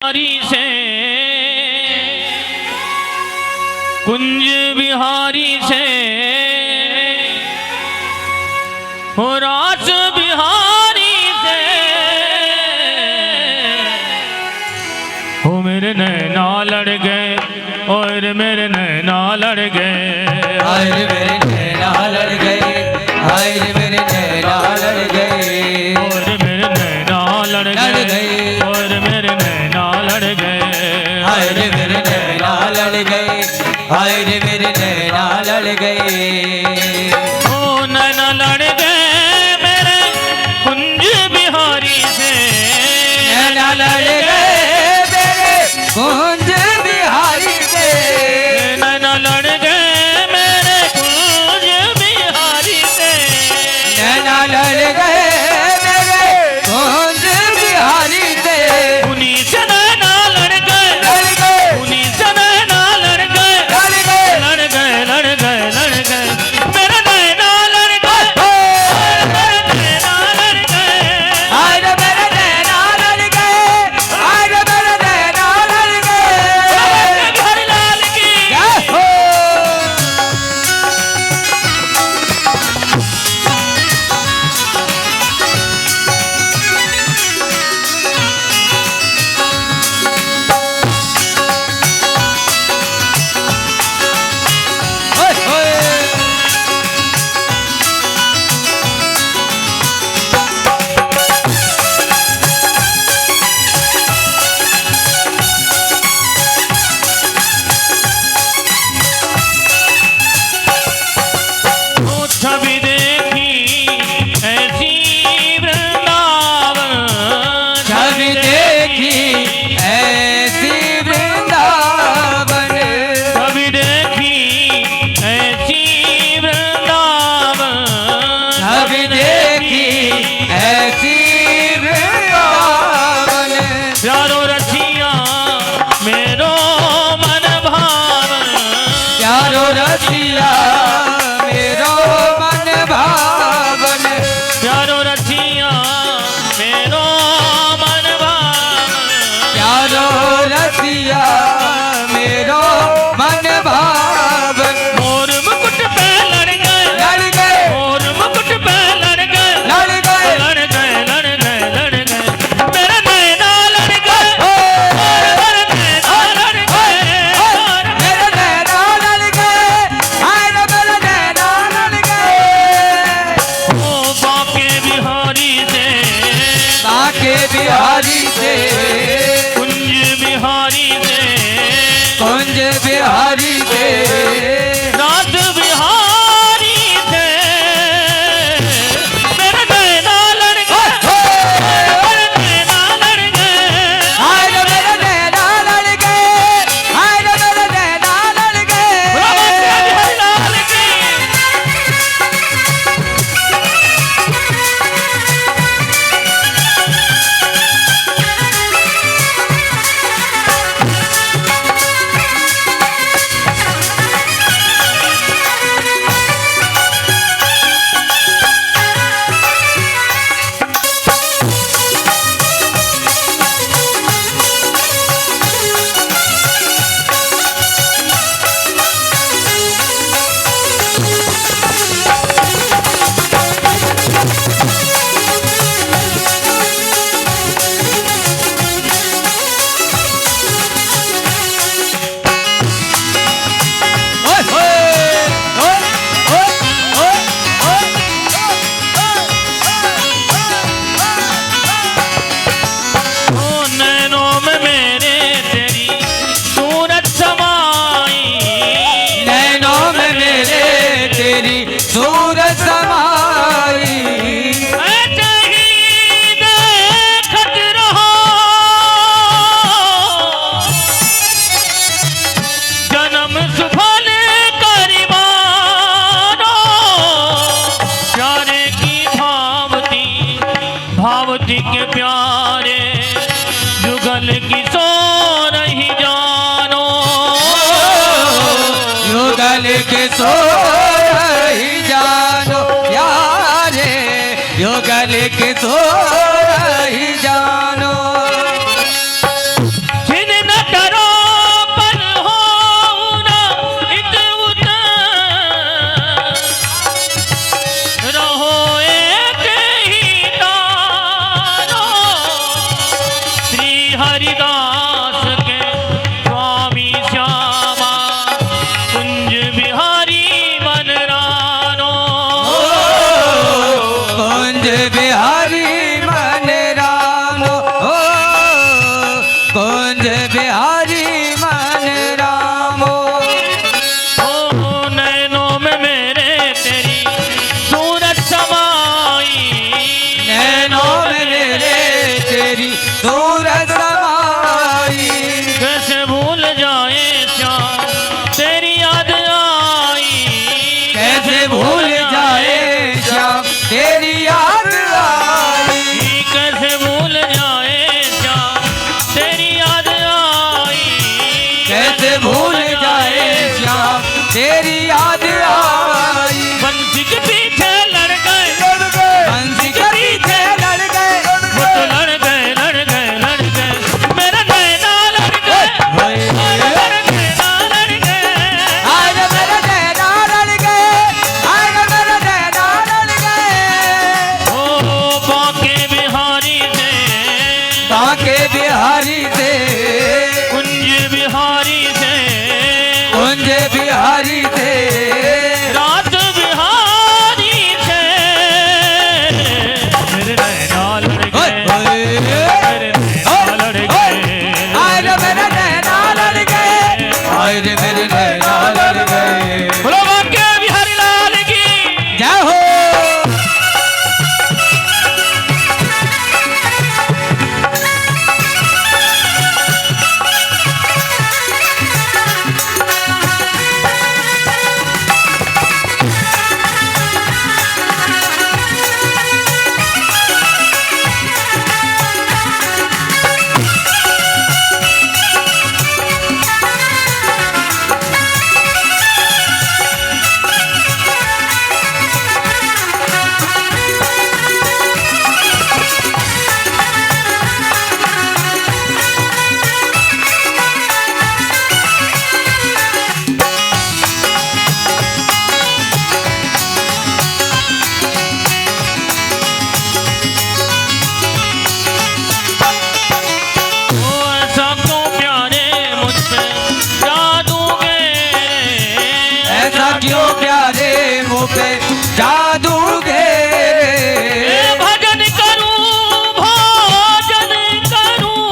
से कुंज बिहारी से हो रास बिहारी से हो मेरे नैना लड़ गए और मेरे नैना लड़ गए हाय मेरे नैना लड़ गए हाय मेरे नैना लड़ गए और मेरे नैना लड़ गए और मेरे नैना लड़ गए हाय मेरे नैना लड़ गए हाय मेरे नैना लड़ गए ओ नैना लड़ गए मेरे कुंज बिहारी से नैना लड़ गए मेरे कुंज बिहारी से नैना लड़ गए मेरे कुंज बिहारी से नैना लड़ गए मेरे कुंज बिहारी से उन्हीं से नैना लड़ गए उन्हीं से नैना लड़ गए लड़ गए लड़ गए लड़ गए मेरे नैना लड़ गए नैना लड़ गए हाय मेरे नैना लड़ गए हाय मेरे नैना लड़ गए घर लाल की जय हो ओए ओए वो छवि देखी ऐसी वृंदावन छवि देखी ऐसी वृंदावन छवि देखी ऐसी वृंदावन छवि देखी ऐसी वृंदावन प्यारो रसिया मेरो मन भावन प्यारो रसिया मेरो मन भावन प्यारो रसिया मेरो मन भावन प्यारो रसिया मेरो मन भावन मोर मुकुट पे लड़ गए मोर मुकुट पे लड़ गए लड़ गए लड़ गए लड़ गए लड़ गए मेरे नैना लड़ गए मेरे नैना लड़ गए मेरे नैना लड़ गए हाय मेरे नैना लड़ गए ओ बाके बिहारी से बाके बिहारी से कुंज बिहारी से कुंज बिहारी से रात बिहारी से मेरे नैना लड़ गए मेरे नैना लड़ गए हाय मेरे नैना लड़ गए हाय मेरे नैना लड़ गए लाल की ओए ओए ओए ओए ओ नैनों में मेरे तेरी सूरत समाई नैनों में मेरे तेरी सूरत समाई ऐसे ही देखत रहो जन्म सुफल करिमानो प्यारे की भावती भावती के प्यारे जुगल की सो नहीं जानो युगल के सो ही जानो यारे युगल के सो ही जानो हरिदास के स्वामी श्यामा कुंज बिहारी मन रानो कुंज बिहारी मन रानो कुंज बिहारी मन रामो ओ नैनों में मेरे तेरी सूरत समाई नैनों में मेरे तेरी सूरत समाई कैसे भूल जाए श्याम तेरी याद आई कैसे भूल जाए श्याम तेरी याद आई कैसे भूल जाए श्याम तेरी याद आई कैसे भूल जाए श्याम तेरी याद आई बंसी के पीछे लड़ गए बंसी के पीछे लड़ गए वो तो लड़ गए मेरा नैना लड़ गए मेरा नैना लड़ गए आज मेरा नैना लड़ गए आज मेरा नैना लड़ गए ओ बाके बिहारी से बाके बिहारी से कुंज बिहारी से कुंज बिहारी से रात बिहारी से मेरे नैना लड़ गए मेरे नैना लड़ गए आज मेरा नैना लड़ गए आज मेरे नैना लड़ गए बोलो बाके बिहारी लाल की जय हो ओ ऐसा क्यों प्यारे मुझसे जादू ऐसा क्यों प्यारे मुँह पे जादू घेरे भजन करूं भोजन करूं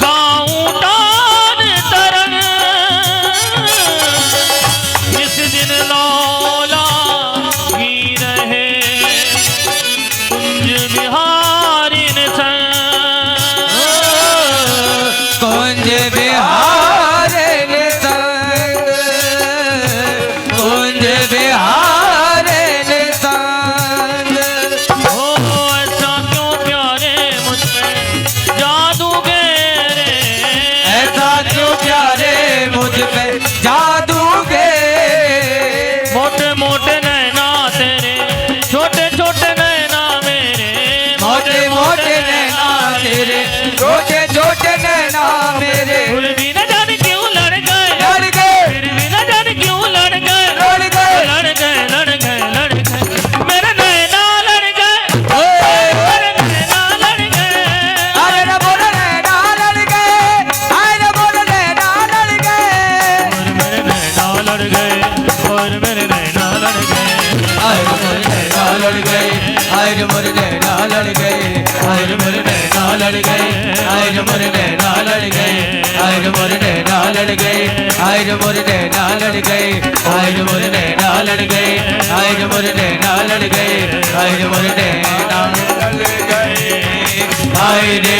गाऊं तान तरन इस दिन लौला ही रहे कुंज बिहारी ने कुंज बिहारे ने संग कुंज बिहारे ने संग ओ ऐसा क्यों प्यारे मुझसे जादू गेरे ऐसा क्यों प्यारे मुझ पे जादू घेरे मोटे मोटे नैना तेरे छोटे छोटे नैना मेरे मोटे मोटे नैना तेरे छोटे छोटे नैना मेरे फूल भी न जाने क्यों लड़ गए लड़ गए फिर भी न जाने क्यों लड़ गए लड़ गए लड़ गए मेरे नैना लड़ गए ओए मेरे नैना लड़ गए अरे न बोल नैना लड़ गए अरे बोल नैना लड़ गए और मेरे नैना लड़ गए और मेरे नैना लड़ गए आए मोर नैना लड़ गए आए मोर नैना लड़ गए आए मोर नैना लड़ गए आए मोर नैना लड़ गए आए मोर नैना लड़ गए आए मोर नैना लड़ गए आए मोर नैना लड़ गए आए मोर नैना लड़ गए आए मोर नैना लड़ गए आए रे